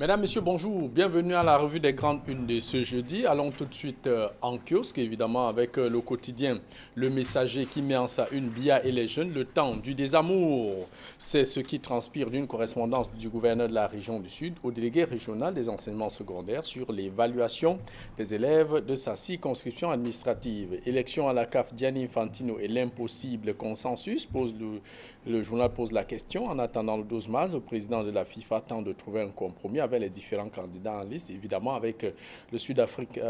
Mesdames, Messieurs, bonjour. Bienvenue à la revue des grandes unes de ce jeudi. Allons tout de suite en kiosque, évidemment, avec le quotidien Le Messager qui met en sa une Biya et les jeunes, le temps du désamour. C'est ce qui transpire d'une correspondance du gouverneur de la région du Sud au délégué régional des enseignements secondaires sur l'évaluation des élèves de sa circonscription administrative. Élection à la CAF, Gianni Infantino et l'impossible consensus le journal pose la question. En attendant le 12 mars, le président de la FIFA tente de trouver un compromis avec les différents candidats en liste, évidemment avec le Sud-Afrique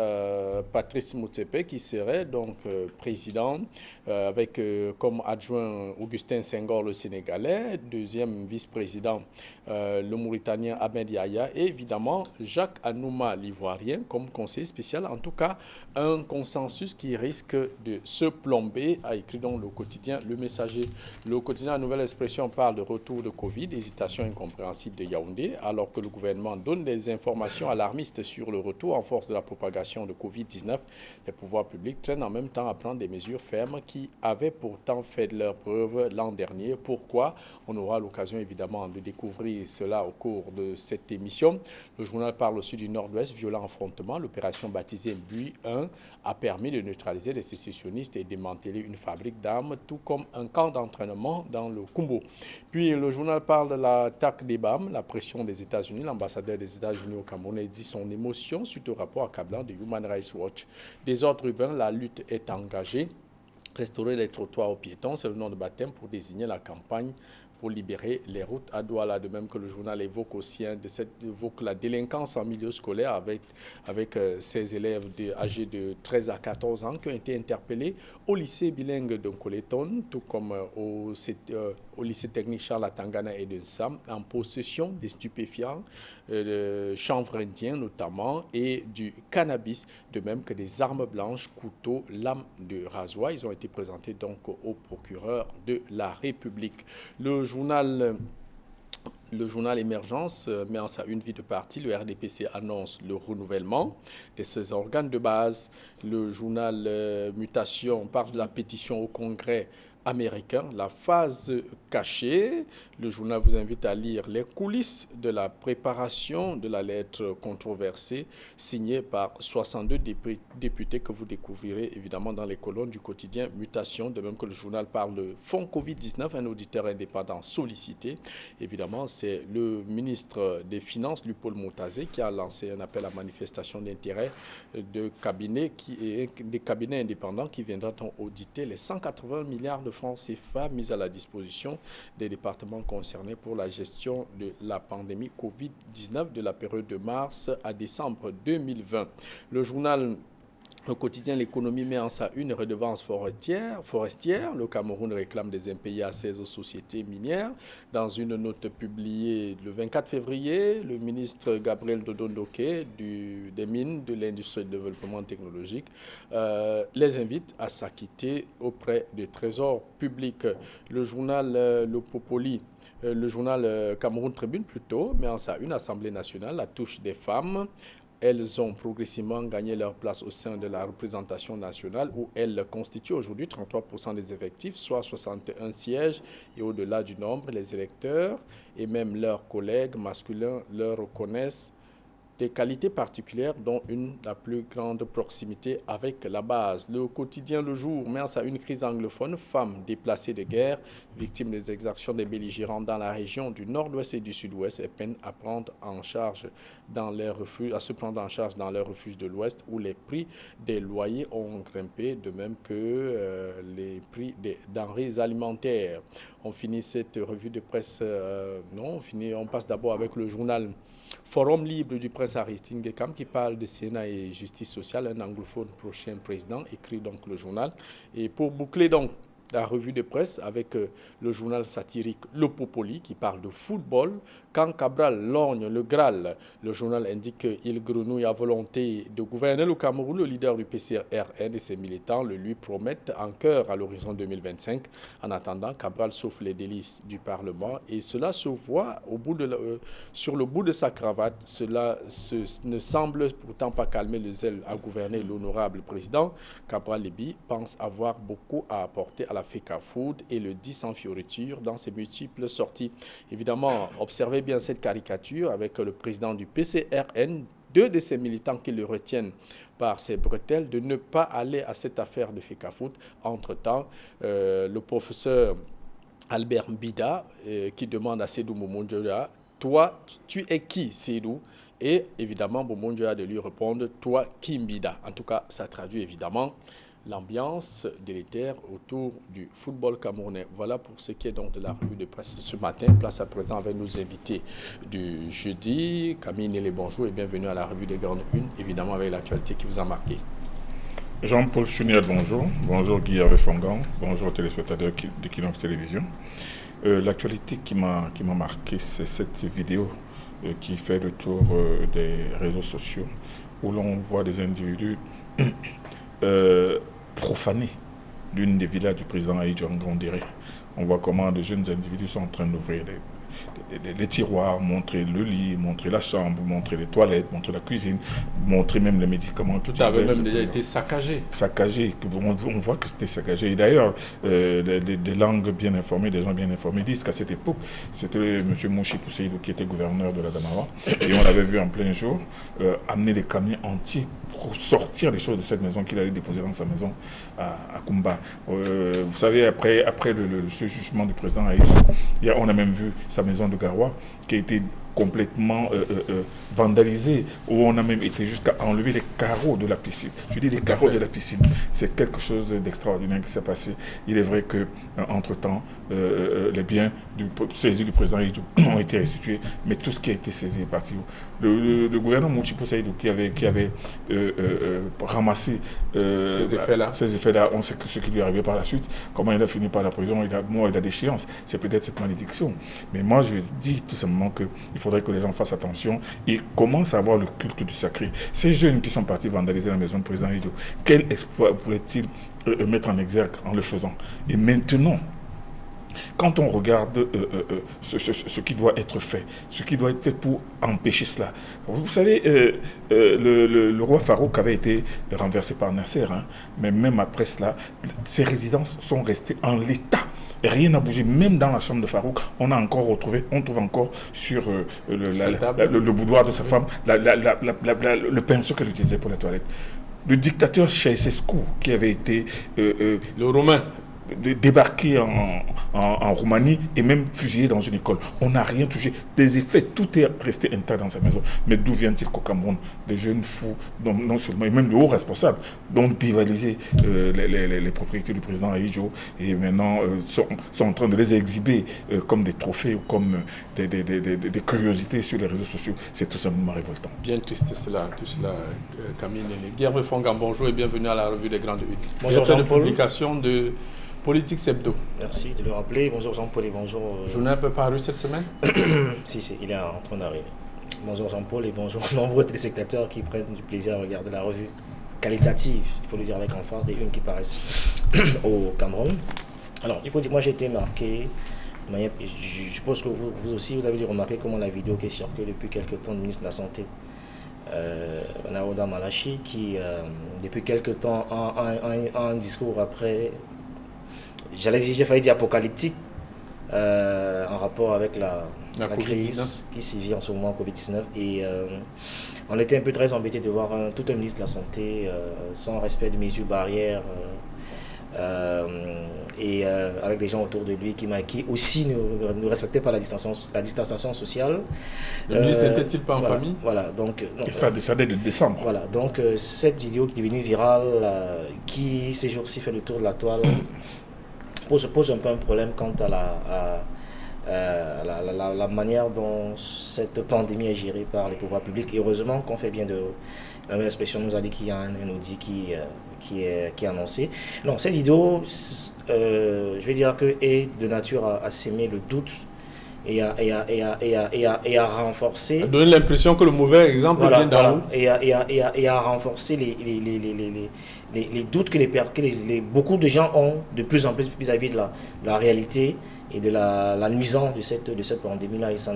Patrice Motsepe qui serait donc président, avec comme adjoint Augustin Senghor le Sénégalais, deuxième vice-président le Mauritanien Ahmed Yahya et évidemment Jacques Anouma l'Ivoirien comme conseiller spécial. En tout cas, un consensus qui risque de se plomber, a écrit donc le quotidien Le Messager. Le quotidien Nouvelle Expression parle de retour de Covid, hésitation incompréhensible de Yaoundé, alors que le gouvernement donne des informations alarmistes sur le retour en force de la propagation de Covid-19. Les pouvoirs publics traînent en même temps à prendre des mesures fermes qui avaient pourtant fait de leurs preuves l'an dernier. Pourquoi? On aura l'occasion évidemment de découvrir cela au cours de cette émission. Le journal parle aussi du Nord-Ouest, violent affrontement. L'opération baptisée Buis 1 a permis de neutraliser les sécessionnistes et démanteler une fabrique d'armes, tout comme un camp d'entraînement dans le Kumbo. Puis le journal parle de l'attaque des BAM, la pression des États-Unis. L'ambassadeur des États-Unis au Cameroun dit son émotion suite au rapport accablant de Human Rights Watch. Désordre urbain, la lutte est engagée. Restaurer les trottoirs aux piétons, c'est le nom de baptême pour désigner la campagne pour libérer les routes à Douala. De même que le journal évoque aussi évoque la délinquance en milieu scolaire avec ces élèves âgés de 13 à 14 ans qui ont été interpellés au lycée bilingue de Nkoleton, tout comme au lycée technique Charles Atangana et de Sam, en possession des stupéfiants, de chanvre indien notamment, et du cannabis, de même que des armes blanches, couteaux, lames de rasoir. Ils ont été présentés donc au procureur de la République. Le journal Émergence met en sa une vie de parti. Le RDPC annonce le renouvellement de ses organes de base. Le journal Mutation parle de la pétition au Congrès américain, la phase cachée. Le journal vous invite à lire les coulisses de la préparation de la lettre controversée signée par 62 députés que vous découvrirez évidemment dans les colonnes du quotidien Mutation. De même que le journal parle de fonds Covid-19, un auditeur indépendant sollicité. Évidemment, c'est le ministre des Finances, Lupaul Motazé, qui a lancé un appel à manifestation d'intérêt des cabinets indépendants qui viendront auditer les 180 milliards de francs CFA mis à la disposition des départements concernés pour la gestion de la pandémie Covid-19 de la période de mars à décembre 2020. Le quotidien L'économie met en sa une redevance forestière. Le Cameroun réclame des impayés à 16 sociétés minières. Dans une note publiée le 24 février, le ministre Gabriel Dodondoké des Mines, de l'Industrie et du Développement technologique les invite à s'acquitter auprès du Trésor public. Le journal le journal Cameroun Tribune plutôt, met en sa une Assemblée nationale, la touche des femmes. Elles ont progressivement gagné leur place au sein de la représentation nationale où elles constituent aujourd'hui 33% des effectifs, soit 61 sièges. Et au-delà du nombre, les électeurs et même leurs collègues masculins leur reconnaissent des qualités particulières dont la plus grande proximité avec la base. Le quotidien Le Jour met à une crise anglophone, femmes déplacées de guerre, victimes des exactions des belligérants dans la région du nord-ouest et du sud-ouest et peinent à se prendre en charge dans leurs refuges de l'ouest où les prix des loyers ont grimpé, de même que les prix des denrées alimentaires. On finit cette revue de presse, on passe d'abord avec le journal Forum libre du prince Aristide Gekam qui parle de Sénat et justice sociale, un anglophone prochain président, écrit donc le journal. Et pour boucler donc la revue de presse avec le journal satirique Le Popoli qui parle de football. Quand Cabral lorgne le Graal, le journal indique qu'il grenouille à volonté de gouverner le Cameroun. Le leader du PCRN et ses militants le lui promettent en chœur à l'horizon 2025. En attendant, Cabral souffle les délices du Parlement et cela se voit sur le bout de sa cravate. Cela ne semble pourtant pas calmer le zèle à gouverner l'honorable président. Cabral Léby pense avoir beaucoup à apporter à la FECAFOOT et le dit sans fioriture dans ses multiples sorties. Évidemment, observez voyez bien cette caricature avec le président du PCRN, deux de ses militants qui le retiennent par ses bretelles, de ne pas aller à cette affaire de FECAFOOT. Entre-temps, le professeur Albert Mbida qui demande à Sédou Momonjoya, toi, tu es qui, Sédou? Et évidemment, Momonjoya de lui répondre, toi, qui Mbida? En tout cas, ça traduit évidemment l'ambiance délétère autour du football camerounais. Voilà pour ce qui est donc de la revue de presse ce matin. Place à présent avec nos invités du jeudi. Camille Nélé, bonjour et bienvenue à la revue des grandes unes, évidemment avec l'actualité qui vous a marqué. Jean-Paul Chouniat, bonjour. Bonjour Guy Hervé Fongan. Bonjour aux téléspectateurs de Kinox Télévision. L'actualité qui m'a marqué, c'est cette vidéo qui fait le tour des réseaux sociaux où l'on voit des individus profaner l'une des villas du président Aïdjo Ngondéré. On voit comment de jeunes individus sont en train d'ouvrir les tiroirs, montrer le lit, montrer la chambre, montrer les toilettes, montrer la cuisine, montrer même les médicaments. Tout avait même déjà été saccagé. Saccagé, on voit que c'était saccagé. Et d'ailleurs, des langues bien informées, des gens bien informés disent qu'à cette époque, c'était M. Mouchi Pousseïdou qui était gouverneur de la Damara. Et on l'avait vu en plein jour amener des camions entiers pour sortir les choses de cette maison qu'il allait déposer dans sa maison à Kumba. Vous savez, après ce jugement du président Aïdjo, on a même vu sa maison de Garoua qui a été complètement vandalisée, où on a même été jusqu'à enlever les carreaux de la piscine. Je dis les carreaux de la piscine. C'est quelque chose d'extraordinaire qui s'est passé. Il est vrai que entre-temps, les biens saisis du président Aïdjo ont été restitués, mais tout ce qui a été saisi est parti. Le gouvernement Mouchipo Saïdou qui avait ramassé ces effets-là, on sait que ce qui lui est arrivé par la suite, comment il a fini par la prison, il a déchéance. C'est peut-être cette malédiction. Mais moi, je dis tout simplement qu'il faudrait que les gens fassent attention et commencent à avoir le culte du sacré. Ces jeunes qui sont partis vandaliser la maison du président Aïdjo, quel exploit voulaient-ils mettre en exergue en le faisant? Et maintenant, quand on regarde ce qui doit être fait, ce qui doit être fait pour empêcher cela. Vous savez, le roi Farouk avait été renversé par Nasser, hein, mais même après cela, ses résidences sont restées en l'état. Et rien n'a bougé. Même dans la chambre de Farouk, on trouve encore sur le boudoir de sa femme, le pinceau qu'elle utilisait pour la toilette. Le dictateur Ceausescu, qui avait été... le Roumain. Débarqué en Roumanie et même fusillé dans une école. On n'a rien touché. Des effets, tout est resté intact dans sa maison. Mais d'où vient-il qu'au Cameroun, des jeunes fous, non seulement, et même de hauts responsables, ont dévalisé les propriétés du président Aïdjo et maintenant sont en train de les exhiber comme des trophées ou comme des curiosités sur les réseaux sociaux. C'est tout simplement révoltant. Bien triste tout cela, Camille Néné. Guerre Fongan, bonjour et bienvenue à la revue des grandes huttes. Bonjour Jean-Paul. De publication de Politique Hebdo. Merci de le rappeler. Bonjour Jean-Paul et bonjour... Journée un peu paru cette semaine. Si, il est en train d'arriver. Bonjour Jean-Paul et bonjour nombreux téléspectateurs qui prennent du plaisir à regarder la revue qualitative, il faut le dire avec emphase, des unes qui paraissent au Cameroun. Alors, il faut dire, moi j'ai été marqué, je suppose que vous aussi, vous avez dû remarquer comment la vidéo qui est circulée depuis quelques temps du ministre de la Santé, Naouda Malachi, qui depuis quelques temps a un discours après... j'ai failli dire apocalyptique, en rapport avec la crise qui sévit en ce moment, Covid-19. Et on était un peu très embêtés de voir tout un ministre de la Santé sans respect de mesures barrières et avec des gens autour de lui qui aussi ne respectaient pas la distanciation sociale. Le ministre n'était-il pas en famille? Voilà, donc... ça date de décembre. Voilà, donc cette vidéo qui est devenue virale, qui ces jours-ci fait le tour de la toile, pose un peu un problème quant à la manière dont cette pandémie est gérée par les pouvoirs publics. Et heureusement qu'on fait bien de... L'inspection nous a dit qu'il y a un audit qui est annoncé. Non, cette vidéo, je vais dire que est de nature à s'aimer le doute et à renforcer... Donner l'impression que le mauvais exemple vient d'en haut. Et à renforcer les doutes que beaucoup de gens ont de plus en plus vis-à-vis de la réalité et de la nuisance de cette pandémie-là. Et ce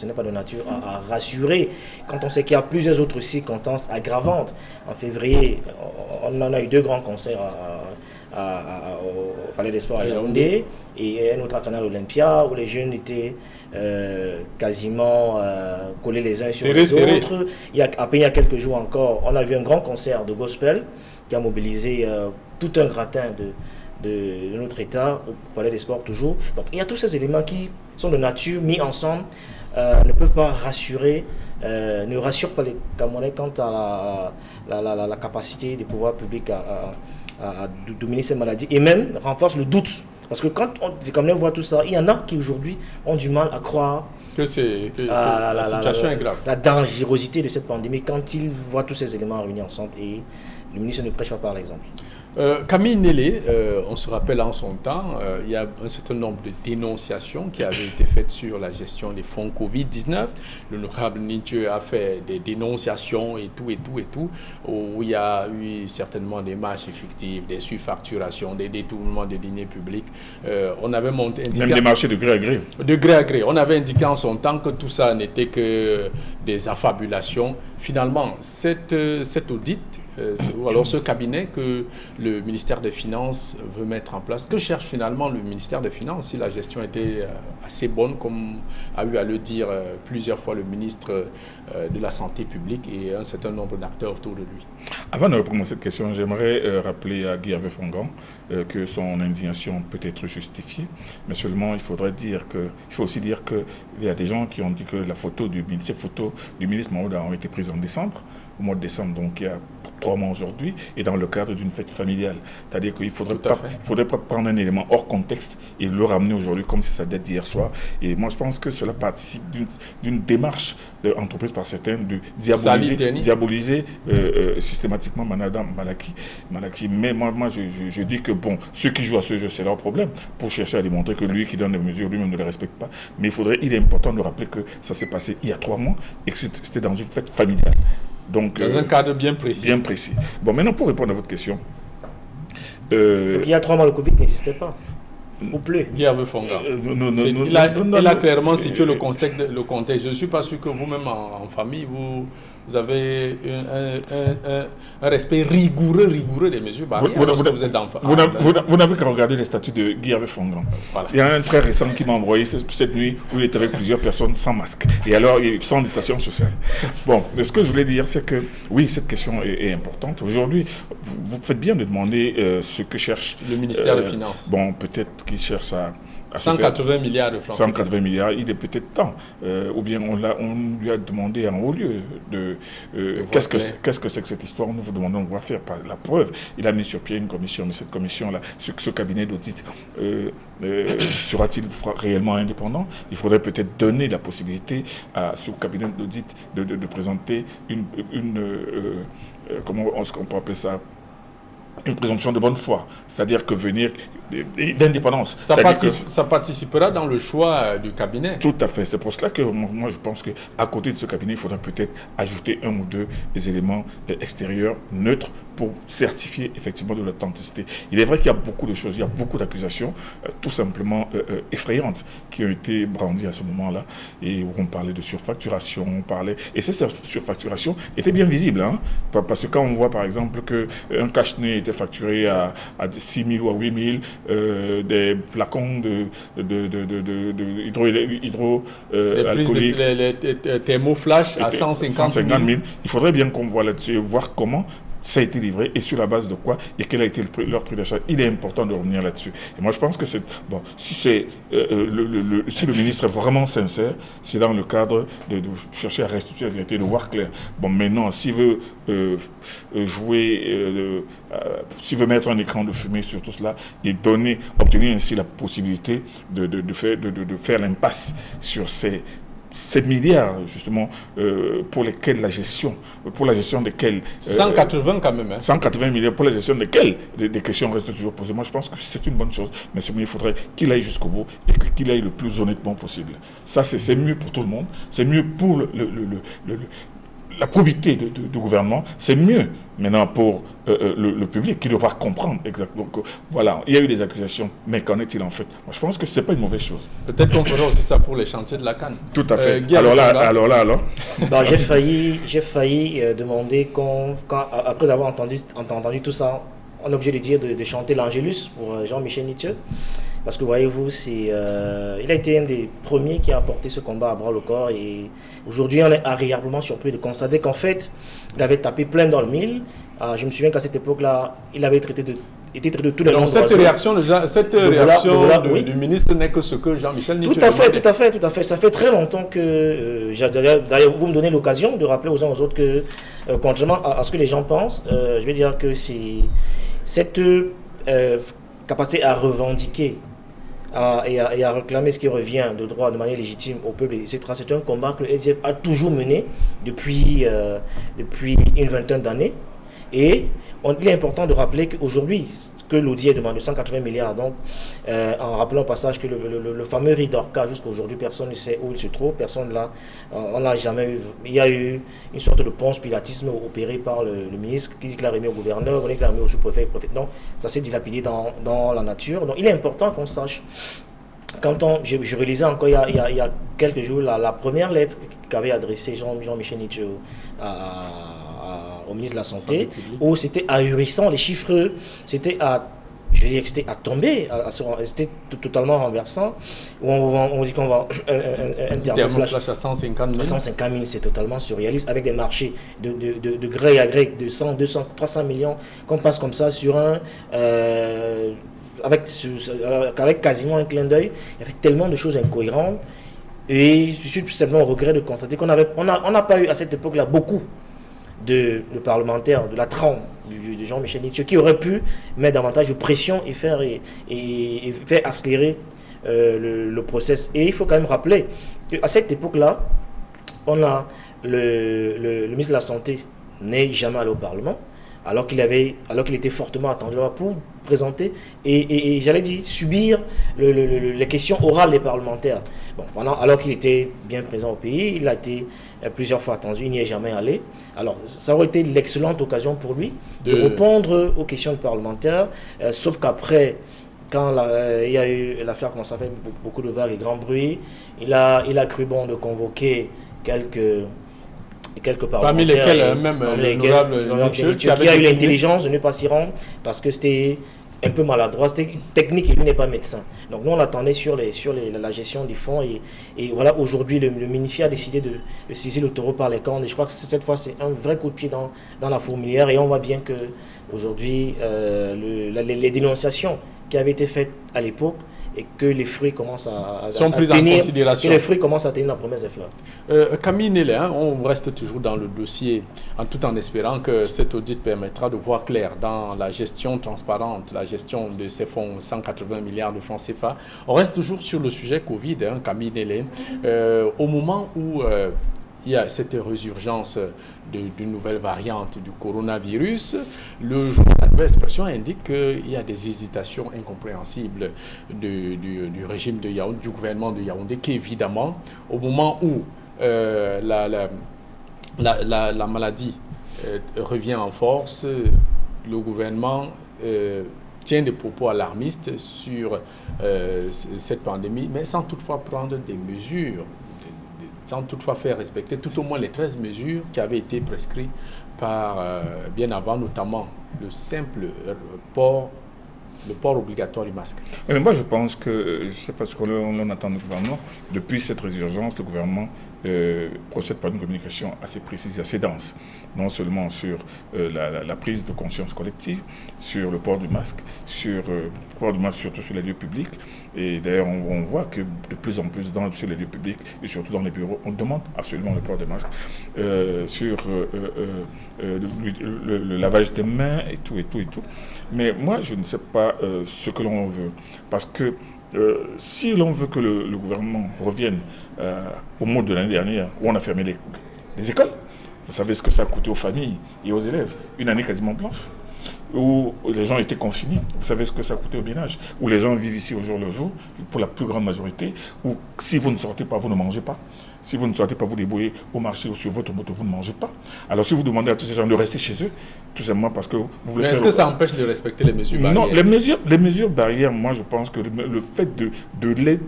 n'est pas de nature à rassurer quand on sait qu'il y a plusieurs autres circonstances aggravantes. En février, on en a eu 2 grands concerts Palais des Sports à Yaoundé et un autre à Canal Olympia où les jeunes étaient quasiment collés les uns sur les autres. Il y a quelques jours encore, on a vu un grand concert de gospel qui a mobilisé tout un gratin de notre État au Palais des Sports toujours. Donc il y a tous ces éléments qui sont de nature mis ensemble, ne peuvent pas rassurer, ne rassurent pas les Camerounais quant à la capacité des pouvoirs publics à dominer ces maladies et même renforce le doute. Parce que quand les Camerounais voient tout ça, il y en a qui aujourd'hui ont du mal à croire que la situation est grave. La dangerosité de cette pandémie quand ils voient tous ces éléments réunis ensemble et le ministre ne prêche pas par l'exemple. Camille Nélé, on se rappelle en son temps, il y a un certain nombre de dénonciations qui avaient été faites sur la gestion des fonds Covid-19. L'honorable Nidje a fait des dénonciations et tout, où il y a eu certainement des marches effectives, des surfacturations, des détournements des deniers publics. On avait indiqué, même des marchés de gré à gré. De gré à gré. On avait indiqué en son temps que tout ça n'était que des affabulations. Finalement, cet audit, ou alors ce cabinet que le ministère des Finances veut mettre en place. Que cherche finalement le ministère des Finances si la gestion était assez bonne, comme a eu à le dire plusieurs fois le ministre de la Santé publique et un certain nombre d'acteurs autour de lui? Avant de répondre à cette question, j'aimerais rappeler à Guy Hervé Fongan que son indignation peut être justifiée, mais seulement il faut aussi dire qu'il y a des gens qui ont dit que ces photos du ministre Maouda ont été prises en décembre, au mois de décembre, donc il y a 3 mois aujourd'hui, et dans le cadre d'une fête familiale. C'est-à-dire qu'il ne faudrait pas prendre un élément hors contexte et le ramener aujourd'hui comme si ça date d'hier soir. Et moi, je pense que cela participe d'une démarche entreprise par certains de diaboliser systématiquement Madame Malaki. Mais moi je dis que bon, ceux qui jouent à ce jeu, c'est leur problème, pour chercher à démontrer que lui qui donne des mesures, lui-même ne les respecte pas. Mais il est important de rappeler que ça s'est passé il y a 3 mois et que c'était dans une fête familiale. Donc, dans un cadre bien précis. Bon, maintenant, pour répondre à votre question. Donc, il y a 3 mois, le Covid n'existait pas. Ou plus. Il a clairement situé le contexte. Je ne suis pas sûr que vous-même en famille, vous avez un respect rigoureux des mesures barrières lorsque vous êtes d'enfant. Vous n'avez qu'à regarder les statuts de Guy Hervé Fongan. Voilà. Il y a un très récent qui m'a envoyé cette nuit où il était avec plusieurs personnes sans masque. Et alors, sans distanciation sociale. Bon, ce que je voulais dire, c'est que oui, cette question est importante. Aujourd'hui, vous faites bien de demander ce que cherche le ministère des Finances. Bon, peut-être qu'il cherche à 180 milliards de francs. 180 milliards, il est peut-être temps. Ou bien on lui a demandé en haut lieu de qu'est-ce que c'est que cette histoire. Nous vous demandons de faire par la preuve. Il a mis sur pied une commission, mais cette commission-là, ce cabinet d'audit, sera-t-il réellement indépendant? Il faudrait peut-être donner la possibilité à ce cabinet d'audit de présenter comment on peut appeler ça? Une présomption de bonne foi, c'est-à-dire que venir d'indépendance. Ça participera dans le choix du cabinet. Tout à fait. C'est pour cela que moi je pense qu'à côté de ce cabinet, il faudra peut-être ajouter 1 ou 2 des éléments extérieurs neutres pour certifier effectivement de l'authenticité. Il est vrai qu'il y a beaucoup de choses, il y a beaucoup d'accusations tout simplement effrayantes qui ont été brandies à ce moment-là et où on parlait de surfacturation, et cette surfacturation était bien visible, hein, parce que quand on voit par exemple qu'un cache-nez était facturé à 6 000 ou à 8 000, des flacons hydroalcooliques, les thermoflash à 150 000. Il faudrait bien qu'on voit là-dessus, voir comment ça a été livré et sur la base de quoi et quel a été leur prix d'achat. Il est important de revenir là-dessus. Et moi, je pense que si le ministre est vraiment sincère, c'est dans le cadre de chercher à restituer la vérité, de voir clair. Bon, maintenant, s'il veut s'il veut mettre un écran de fumée sur tout cela et obtenir ainsi la possibilité de faire l'impasse sur ces milliards, justement, pour la gestion desquels... 180 quand même. 180 milliards pour la gestion desquels des questions restent toujours posées. Moi, je pense que c'est une bonne chose, mais il faudrait qu'il aille jusqu'au bout et qu'il aille le plus honnêtement possible. Ça, c'est mieux pour tout le monde. C'est mieux pour la probité du gouvernement. C'est mieux maintenant pour le public qui devra comprendre exactement. Donc, voilà, il y a eu des accusations, mais qu'en est-il en fait? Moi, je pense que ce n'est pas une mauvaise chose. Peut-être qu'on fera aussi ça pour les chantiers de la CAN. Tout à fait. Alors. J'ai failli demander après avoir entendu tout ça, on est obligé de dire de chanter l'Angélus pour Jean-Michel Nietzsche. Parce que voyez-vous, il a été un des premiers qui a porté ce combat à bras le corps. Et aujourd'hui, on est agréablement surpris de constater qu'en fait, il avait tapé plein dans le mille. Je me souviens qu'à cette époque-là, il avait été traité de tous les noms. Donc cette réaction du ministre n'est que ce que Jean-Michel Nietzsche demandait. Tout à fait. Ça fait très longtemps que... D'ailleurs, vous me donnez l'occasion de rappeler aux uns aux autres que, contrairement à ce que les gens pensent, je vais dire que c'est cette capacité à revendiquer et à réclamer ce qui revient de droit de manière légitime au peuple, etc. C'est un combat que le SDF a toujours mené depuis une vingtaine d'années. Et il est important de rappeler qu'aujourd'hui, que l'Audi demande 180 milliards, donc en rappelant au passage que le fameux riz d'Orca, jusqu'à aujourd'hui, personne ne sait où il se trouve, personne là, on l'a jamais eu. Il y a eu une sorte de ponce pilatisme opéré par le ministre qui dit qu'il a remis au gouverneur, on dit qu'il a remis au sous-préfet et préfet. Non, ça s'est dilapidé dans la nature. Donc il est important qu'on sache. Quand je relisais encore il y a quelques jours la première lettre qu'avait adressée Jean-Michel Nietzsche au ministre de la Santé, où c'était ahurissant, les chiffres, c'était à tomber, c'était totalement renversant, où on dit qu'on va un flash à 150 000. 150 000, c'est totalement surréaliste, avec des marchés de gré à gré, de 100, 200, 300 millions, qu'on passe comme ça sur avec quasiment un clin d'œil. Il y avait tellement de choses incohérentes, et je suis tout simplement au regret de constater qu'on n'a pas eu à cette époque-là beaucoup de parlementaires, de la trempe de Jean-Michel Nietzsche, qui aurait pu mettre davantage de pression et faire accélérer le process. Et il faut quand même rappeler qu'à cette époque-là, on a le ministre de la Santé n'est jamais allé au Parlement, alors qu'il était fortement attendu pour présenter et j'allais dire subir les questions orales des parlementaires. Bon, alors qu'il était bien présent au pays, il a été plusieurs fois attendu, il n'y est jamais allé. Alors ça aurait été l'excellente occasion pour lui de répondre aux questions des parlementaires, sauf qu'après, quand il y a eu l'affaire, commence à faire beaucoup de vagues et grand bruit, il a cru bon de convoquer quelques parlementaires. Parmi lesquels même l'honorable Nietzsche, qui a eu l'intelligence de ne pas s'y rendre parce que c'était un peu maladroit, c'était technique et lui n'est pas médecin. Donc nous on attendait sur la gestion du fonds et voilà, aujourd'hui le ministère a décidé de saisir le taureau par les cornes et je crois que cette fois c'est un vrai coup de pied dans la fourmilière et on voit bien que aujourd'hui les dénonciations qui avaient été faites à l'époque et que les fruits commencent sont pris en considération. Et les fruits commencent à tenir la promesse des fleurs. Camille Nélé, on reste toujours dans le dossier, tout en espérant que cet audit permettra de voir clair dans la gestion transparente, la gestion de ces fonds, 180 milliards de francs CFA. On reste toujours sur le sujet Covid, Camille Nélé. Au moment où il y a cette résurgence d'une nouvelle variante du coronavirus, le journal de l'Expression indique qu'il y a des hésitations incompréhensibles du régime de Yaoundé, du gouvernement de Yaoundé, qui évidemment, au moment où la maladie revient en force, le gouvernement tient des propos alarmistes sur cette pandémie, mais sans toutefois prendre des mesures, sans toutefois faire respecter tout au moins les 13 mesures qui avaient été prescrites bien avant, notamment le simple port obligatoire du masque. Mais moi, je pense que, je ne sais pas ce qu'on attend du gouvernement, depuis cette résurgence, le gouvernement procède par une communication assez précise et assez dense, non seulement sur la prise de conscience collective, sur le port du masque, surtout sur les lieux publics. Et d'ailleurs, on voit que de plus en plus sur les lieux publics et surtout dans les bureaux, on demande absolument le port du masque, sur le lavage des mains et tout. Mais moi, je ne sais pas ce que l'on veut. Parce que si l'on veut que le gouvernement revienne au mode de l'année dernière, où on a fermé les écoles, vous savez ce que ça a coûté aux familles et aux élèves, une année quasiment blanche, où les gens étaient confinés, vous savez ce que ça a coûté au ménage, où les gens vivent ici au jour le jour, pour la plus grande majorité, où si vous ne sortez pas, vous ne mangez pas. Si vous ne sortez pas vous débrouiller au marché ou sur votre moto, vous ne mangez pas. Alors si vous demandez à tous ces gens de rester chez eux, tout simplement parce que vous voulez Mais faire... est-ce que ça empêche de respecter les mesures barrières? Non, les mesures barrières, moi je pense que le fait de les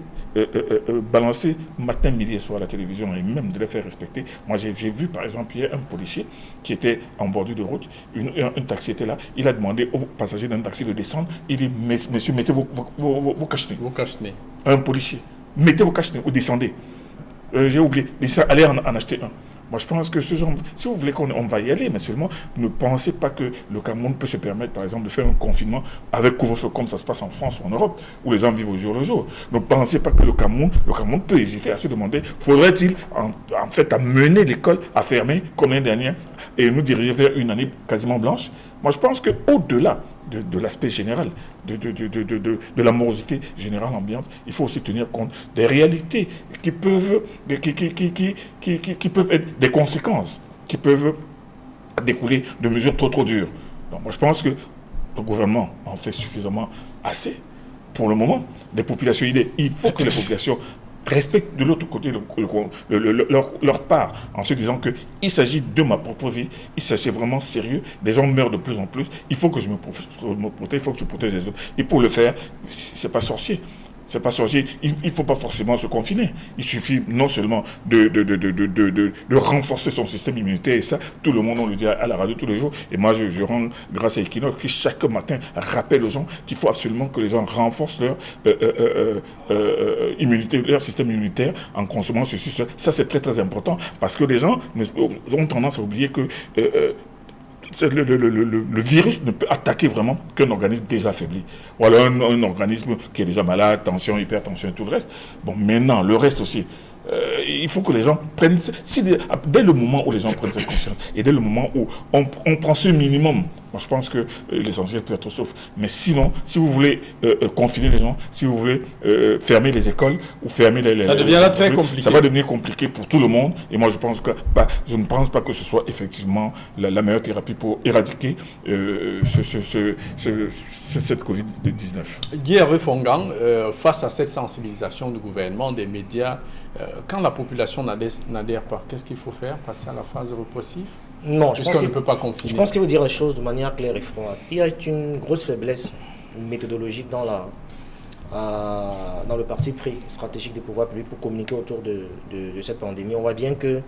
balancer matin, midi et soir à la télévision et même de les faire respecter. Moi j'ai vu par exemple hier un policier qui était en bordure de route, un taxi était là, il a demandé aux passagers d'un taxi de descendre, il dit monsieur mettez vos cache-nez. Vos cache-nez. Un policier, mettez vos cache-nez ou descendez. J'ai oublié, allez en acheter un. Moi, je pense que ce genre, si vous voulez on va y aller, mais seulement ne pensez pas que le Cameroun peut se permettre, par exemple, de faire un confinement avec couvre-feu comme ça se passe en France ou en Europe, où les gens vivent au jour le jour. Ne pensez pas que le Cameroun peut hésiter à se demander, faudrait-il en fait amener l'école à fermer comme l'année dernière et nous diriger vers une année quasiment blanche? Moi, je pense qu'au-delà de l'aspect général, de la morosité générale ambiante, il faut aussi tenir compte des réalités qui peuvent être des conséquences, qui peuvent découler de mesures trop dures. Donc, moi, je pense que le gouvernement en fait suffisamment assez pour le moment. Il faut que les populations respectent de l'autre côté leur part en se disant qu'il s'agit de ma propre vie, il s'agit vraiment sérieux, des gens meurent de plus en plus, il faut que je me protège, il faut que je protège les autres. Et pour le faire, c'est pas sorcier. C'est pas sorcier. Il ne faut pas forcément se confiner. Il suffit non seulement de renforcer son système immunitaire, et ça, tout le monde, on le dit à la radio tous les jours. Et moi, je rends grâce à Equinox qui chaque matin rappelle aux gens qu'il faut absolument que les gens renforcent leur immunité, leur système immunitaire en consommant ceci. Ça, c'est très important parce que les gens ont tendance à oublier que le virus ne peut attaquer vraiment qu'un organisme déjà affaibli. Ou alors un organisme qui est déjà malade, tension, hypertension et tout le reste. Bon, maintenant, le reste aussi. Il faut que les gens prennent... dès le moment où les gens prennent cette conscience et dès le moment où on prend ce minimum, moi je pense que l'essentiel peut être sauf. Mais sinon, si vous voulez confiner les gens, si vous voulez fermer les écoles ou fermer ça deviendra très compliqué. Ça va devenir compliqué pour tout le monde. Et moi je ne pense pas que ce soit effectivement la meilleure thérapie pour éradiquer cette Covid-19. Guy Hervé Fongang, face à cette sensibilisation du gouvernement, des médias, quand la population n'adhère pas, qu'est-ce qu'il faut faire? Passer à la phase répressive? Non, je pense qu'on ne peut pas confiner. Je pense qu'il faut dire les choses de manière claire et froide. Il y a une grosse faiblesse méthodologique dans le parti pris stratégique des pouvoirs publics pour communiquer autour de cette pandémie. On voit bien que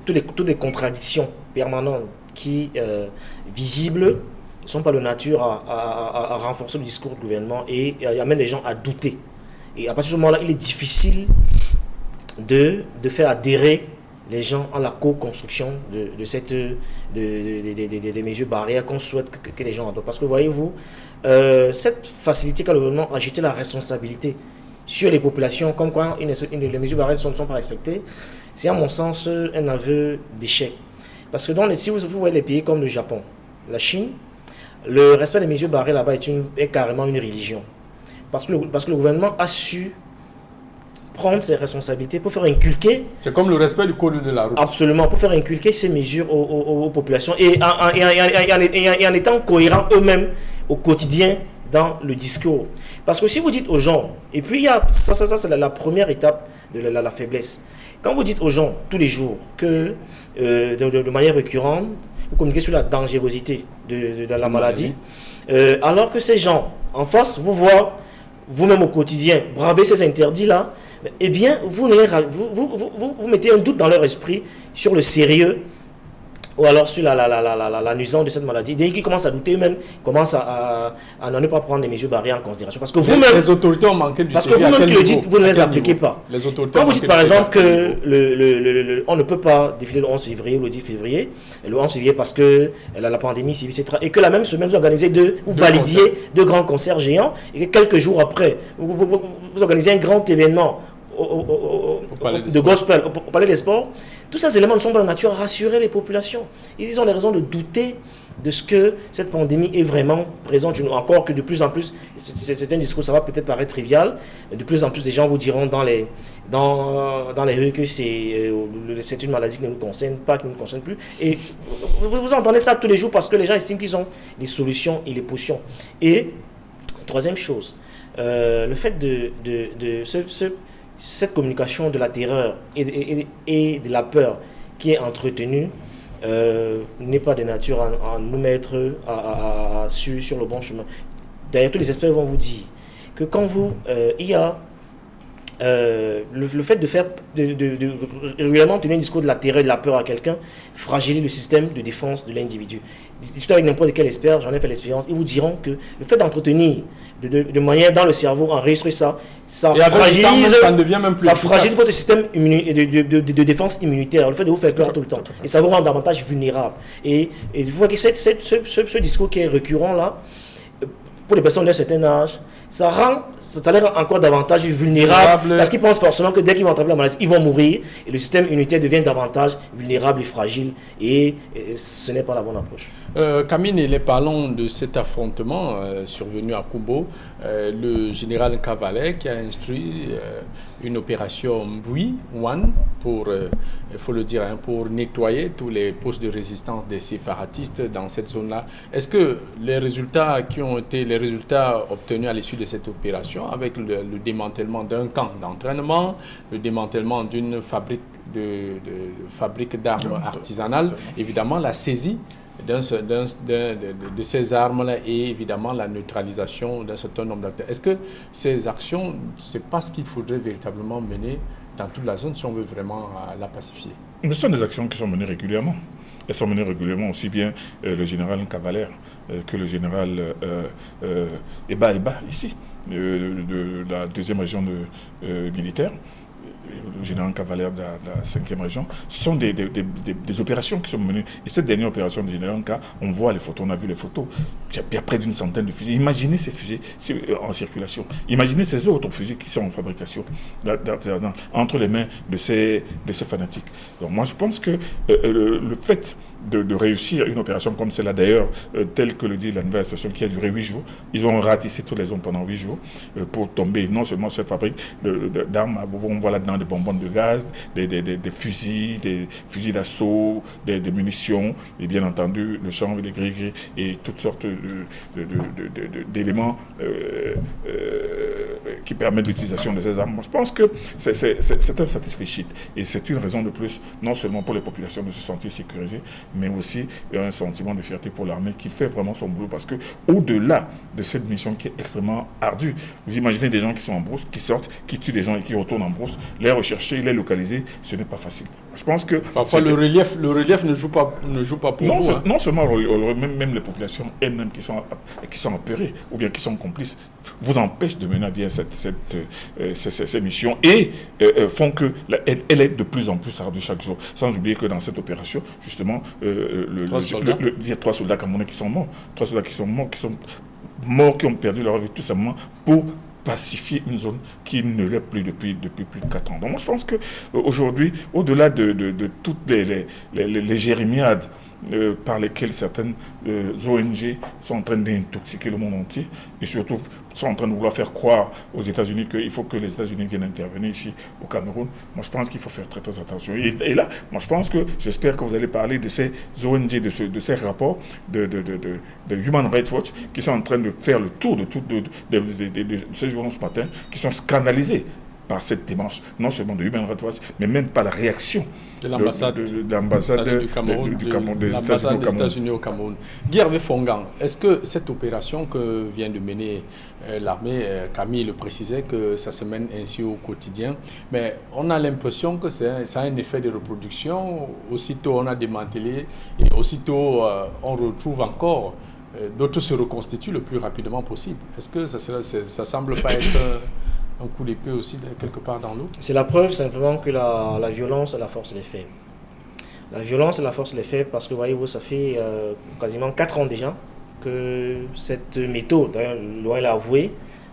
toutes les contradictions permanentes qui visibles ne sont pas de nature à renforcer le discours du gouvernement et amènent les gens à douter. Et à partir de ce moment-là, il est difficile de faire adhérer les gens à la co-construction des mesures barrières qu'on souhaite que les gens adoptent. Parce que voyez-vous, cette facilité qu'a le gouvernement à jeter la responsabilité sur les populations, comme quoi les mesures barrières ne sont pas respectées, c'est à mon sens un aveu d'échec. Parce que si vous voyez les pays comme le Japon, la Chine, le respect des mesures barrières là-bas est carrément une religion. Parce que le gouvernement a su prendre ses responsabilités pour faire inculquer... C'est comme le respect du code de la route. Absolument, pour faire inculquer ces mesures aux populations et en étant cohérents eux-mêmes au quotidien dans le discours. Parce que si vous dites aux gens, et puis ça c'est la première étape de la faiblesse. Quand vous dites aux gens tous les jours que de manière récurrente, vous communiquez sur la dangerosité de la maladie, alors que ces gens en face vous voient vous-même au quotidien braver ces interdits-là, eh bien, vous mettez un doute dans leur esprit sur le sérieux ou alors sur la nuisance de cette maladie. Dès qu'ils commencent à douter eux-mêmes, commencent à ne pas prendre des mesures barrières en considération. Parce que vous-même... Les autorités ont manqué du sérieux. Parce que vous-même qui le dites, vous ne les appliquez pas. Les autorités Quand vous dites par exemple que on ne peut pas défiler le 11 février ou le 10 février, le 11 février parce que la pandémie, etc. Et que la même semaine, vous organisez vous validiez deux grands concerts géants et que quelques jours après, vous organisez un grand événement de gospel au Palais des Sports. Tous ces éléments ne sont pas de nature à rassurer les populations. Ils ont les raisons de douter de ce que cette pandémie est vraiment présente. Encore que de plus en plus, c'est un discours, ça va peut-être paraître trivial, mais de plus en plus des gens vous diront dans les rues que c'est une maladie qui ne nous concerne pas, qui ne nous concerne plus. Et vous entendez ça tous les jours parce que les gens estiment qu'ils ont les solutions et les potions. Et troisième chose, le fait cette communication de la terreur et de la peur qui est entretenue n'est pas de nature à nous mettre sur le bon chemin. D'ailleurs, tous les experts vont vous dire que quand il y a le fait de faire régulièrement tenir un discours de la terreur et de la peur à quelqu'un fragilise le système de défense de l'individu. Discutez avec n'importe quel expert, j'en ai fait l'expérience, ils vous diront que le fait d'entretenir de manière dans le cerveau, enregistrer ça fragilise votre système de défense immunitaire, le fait de vous faire peur tout le temps. Et ça vous rend davantage vulnérable. Et vous voyez que ce discours qui est récurrent là, pour les personnes d'un certain âge, ça les rend encore davantage vulnérables parce qu'ils pensent forcément que dès qu'ils vont attraper la maladie, ils vont mourir et le système immunitaire devient davantage vulnérable et fragile et ce n'est pas la bonne approche. Kamine, les parlons de cet affrontement survenu à Kubo. Le général Cavalet qui a instruit une opération Mbui One pour, il faut le dire, pour nettoyer tous les postes de résistance des séparatistes dans cette zone-là. Est-ce que les résultats obtenus à l'issue de cette opération, avec le démantèlement d'un camp d'entraînement, le démantèlement d'une fabrique d'armes artisanales, évidemment la saisie de ces armes-là et évidemment la neutralisation d'un certain nombre d'acteurs. Est-ce que ces actions, c'est pas ce qu'il faudrait véritablement mener dans toute la zone si on veut vraiment la pacifier? Ce sont des actions qui sont menées régulièrement. Elles sont menées régulièrement aussi bien le général Cavaler que le général Eba ici, de la 2e région militaire. Le général Cavaler de la 5e région, ce sont des opérations qui sont menées. Et cette dernière opération du général K, on voit les photos, on a vu les photos. Il y a près d'une centaine de fusils. Imaginez ces fusils en circulation. Imaginez ces autres fusils qui sont en fabrication entre les mains de ces fanatiques. Donc moi je pense que le fait de réussir une opération comme celle-là, d'ailleurs, telle que le dit la nouvelle expression qui a duré 8 jours, ils ont ratissé toutes les zones pendant 8 jours pour tomber non seulement cette fabrique d'armes, on voit là-dedans des bonbons de gaz, des fusils, des fusils d'assaut, des munitions, et bien entendu le chanvre, les gris-gris et toutes sortes d'éléments qui permettent l'utilisation de ces armes. Moi, je pense que c'est un satisfait et c'est une raison de plus, non seulement pour les populations de se sentir sécurisées, mais aussi un sentiment de fierté pour l'armée qui fait vraiment son boulot parce que au-delà de cette mission qui est extrêmement ardue, vous imaginez des gens qui sont en brousse, qui sortent, qui tuent des gens et qui retournent en brousse, les rechercher, les localiser, ce n'est pas facile. Je pense que parfois le relief ne joue pas pour non, vous. Non seulement même les populations elles-mêmes qui sont apeurées ou bien qui sont complices vous empêchent de mener à bien ces missions et font que elle est de plus en plus ardue chaque jour. Sans oublier que dans cette opération, justement, il y a 3 soldats camerounais qui sont morts. 3 soldats qui sont morts, qui ont perdu leur vie tout simplement pour pacifier une zone qui ne l'est plus depuis plus de 4 ans. Donc moi je pense qu'aujourd'hui, au-delà de toutes les jérémiades par lesquelles certaines ONG sont en train d'intoxiquer le monde entier et surtout sont en train de vouloir faire croire aux États-Unis qu'il faut que les États-Unis viennent intervenir ici au Cameroun, moi je pense qu'il faut faire très très attention. Et là, moi je pense que, j'espère que vous allez parler de ces ONG, de ces rapports de Human Rights Watch qui sont en train de faire le tour de ces journaux ce matin, qui sont scandalisés par cette démarche, non seulement de Human Rights Watch, mais même par la réaction de l'ambassade du Cameroun, l'ambassade des États-Unis au Cameroun. Guy Hervé Fongan, est-ce que cette opération que vient de mener l'armée, Camille le précisait, que ça se mène ainsi au quotidien, mais on a l'impression que ça a un effet de reproduction, aussitôt on a démantelé et aussitôt on retrouve encore, d'autres se reconstituent le plus rapidement possible. Est-ce que ça semble pas être un coup d'épée aussi quelque part dans l'eau? C'est la preuve simplement que la violence est la force des faits. La violence est la force des faits parce que, voyez-vous, ça fait quasiment 4 ans déjà que cette méthode, loin l'a avoué,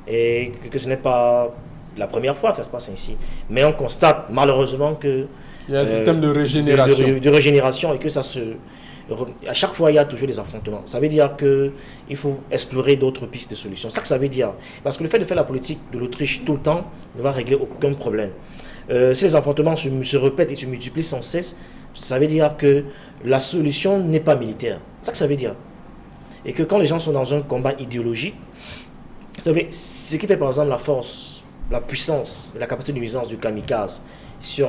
et que ce n'est pas la première fois que ça se passe ainsi. Mais on constate malheureusement que il y a un système de régénération. De régénération et que ça se... À chaque fois, il y a toujours des affrontements. Ça veut dire qu'il faut explorer d'autres pistes de solutions. C'est ça que ça veut dire. Parce que le fait de faire la politique de l'Autriche tout le temps ne va régler aucun problème. Si les affrontements se répètent et se multiplient sans cesse, ça veut dire que la solution n'est pas militaire. C'est ça que ça veut dire. Et que quand les gens sont dans un combat idéologique, vous savez, ce qui fait par exemple la force la puissance, la capacité de nuisance du kamikaze sur,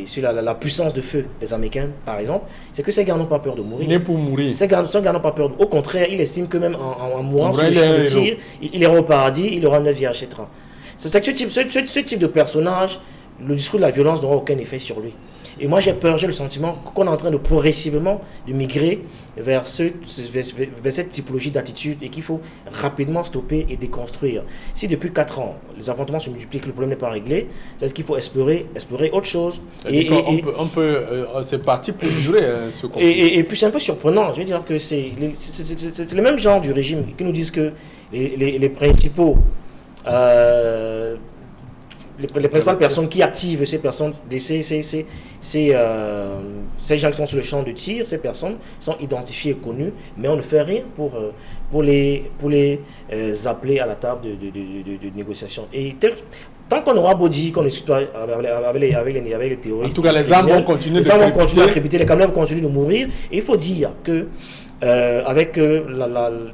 sur la puissance de feu des Américains, par exemple, c'est que ces gars n'ont pas peur de mourir. Né pour mourir. Ces gars n'ont pas peur. Au contraire, ils estiment que même en mourant sur le champ de héros. tir, il ira au paradis, il aura 9 vies, etc. C'est que ce type de personnage, le discours de la violence n'aura aucun effet sur lui. Et moi, j'ai peur, j'ai le sentiment qu'on est en train de progressivement de migrer vers cette typologie d'attitude et qu'il faut rapidement stopper et déconstruire. Si depuis 4 ans, les affrontements se multiplient, que le problème n'est pas réglé, c'est qu'il faut espérer autre chose. C'est parti pour durer, ce conflit. Et puis c'est un peu surprenant, je veux dire que c'est le même genre du régime qui nous disent que les principaux... les principales personnes qui activent ces personnes, ces gens qui sont sur le champ de tir, ces personnes sont identifiées et connues, mais on ne fait rien pour les appeler à la table de négociation. Et tant qu'on aura beau dire qu'on est avec les terroristes, en tout cas, les armes vont continuer à crépiter, les Camerounais vont continuer de mourir. Et il faut dire que avec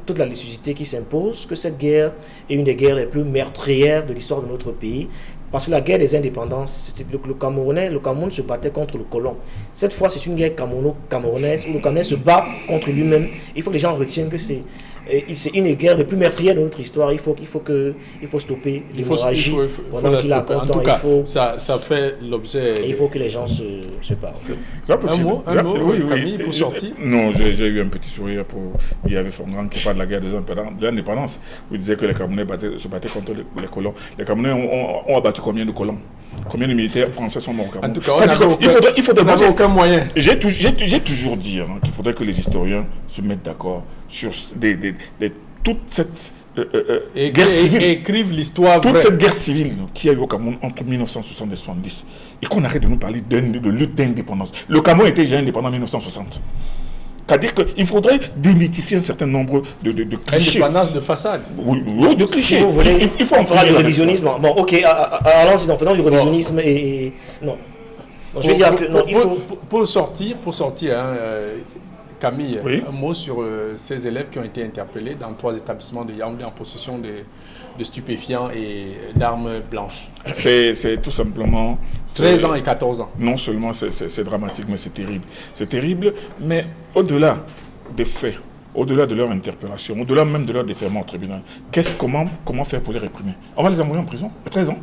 toute la lucidité qui s'impose, que cette guerre est une des guerres les plus meurtrières de l'histoire de notre pays. Parce que la guerre des indépendances, le Cameroun se battait contre le colon. Cette fois, c'est une guerre camerounaise où le Cameroun se bat contre lui-même. Il faut que les gens retiennent que c'est une guerre les plus meurtrières de notre histoire. Il faut stopper l'hémorragie pendant qu'il a encore temps. En tout cas, ça fait l'objet... Il faut que les gens se parlent. Un mot, Camille, pour sortir. Non, j'ai eu un petit sourire pour Yves Fongrand qui parle de la guerre de l'indépendance. Vous disiez que les Camerounais se battaient contre les colons. Les Camerounais ont abattu combien de colons? Combien de militaires français sont morts au Cameroun? En tout cas, il faut aucun moyen. J'ai toujours dit qu'il faudrait que les historiens se mettent d'accord sur toute cette guerre civile. Écrivent l'histoire toute vraie. cette guerre civile qui a eu au Cameroun entre 1960 et 1970. Et qu'on arrête de nous parler de lutte d'indépendance. Le Cameroun était déjà indépendant en 1960. C'est-à-dire qu'il faudrait démythifier un certain nombre de clichés. Indépendance de façade. Oui, de clichés. Si vous voulez, il faut en faire du faire révisionnisme. Bon, ok, allons-y, faisons du révisionnisme et non. Je veux dire que non, il faut... Pour sortir, Camille, oui. Un mot sur ces élèves qui ont été interpellés dans 3 établissements de Yaoundé en possession de stupéfiants et d'armes blanches. C'est tout simplement... 13 ans et 14 ans. Non seulement c'est dramatique, mais c'est terrible. C'est terrible, mais au-delà des faits, au-delà de leur interpellation, au-delà même de leur déferment au tribunal, comment faire pour les réprimer? On va les envoyer en prison à 13 ans.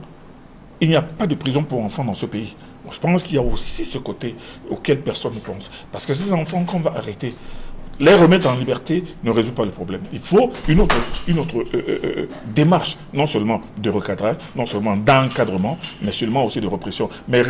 Il n'y a pas de prison pour enfants dans ce pays. Je pense qu'il y a aussi ce côté auquel personne ne pense. Parce que ces enfants qu'on va arrêter, les remettre en liberté ne résout pas le problème. Il faut une autre démarche, non seulement de recadrage, non seulement d'encadrement, mais seulement aussi de répression. Mais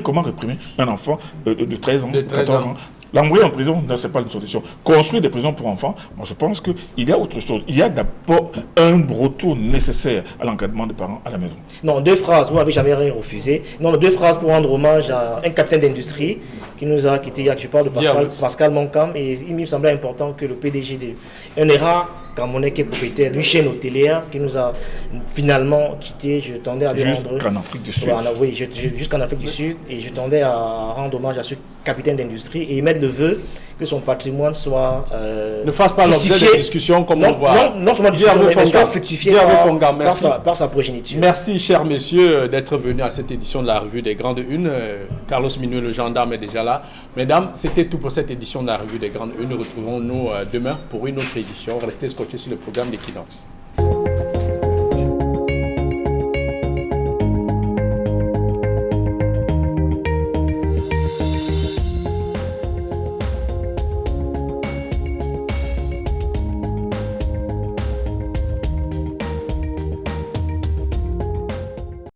comment réprimer un enfant de 13 ans, de 14 ans? L'envoyer en prison, ce n'est pas une solution. Construire des prisons pour enfants, moi je pense qu'il y a autre chose. Il y a d'abord un retour nécessaire à l'encadrement des parents à la maison. Non, 2 phrases, vous n'avez jamais rien refusé. Non, 2 phrases pour rendre hommage à un capitaine d'industrie qui nous a quittés. Je parle de Pascal Moncam, et il me semblait important que le PDG de ENERA, Camerounais qui est propriétaire d'une chaîne hôtelière qui nous a finalement quittés, je tendais à lui rendre... Jusqu'en Afrique du Sud. Oui, jusqu'en Afrique du Sud, et je tendais à rendre hommage à ce capitaine d'industrie et mettre le vœu que son patrimoine soit ne fasse pas l'objet de discussions comme on voit. Non seulement discussion, mais soit fructifié par sa progéniture. Merci, chers messieurs, d'être venus à cette édition de la Revue des Grandes Unes. Carlos Minué, le gendarme, est déjà là. Mesdames, c'était tout pour cette édition de la Revue des Grandes Unes. Retrouvons-nous demain pour une autre édition. Restez scotchés sur le programme d'Equinox.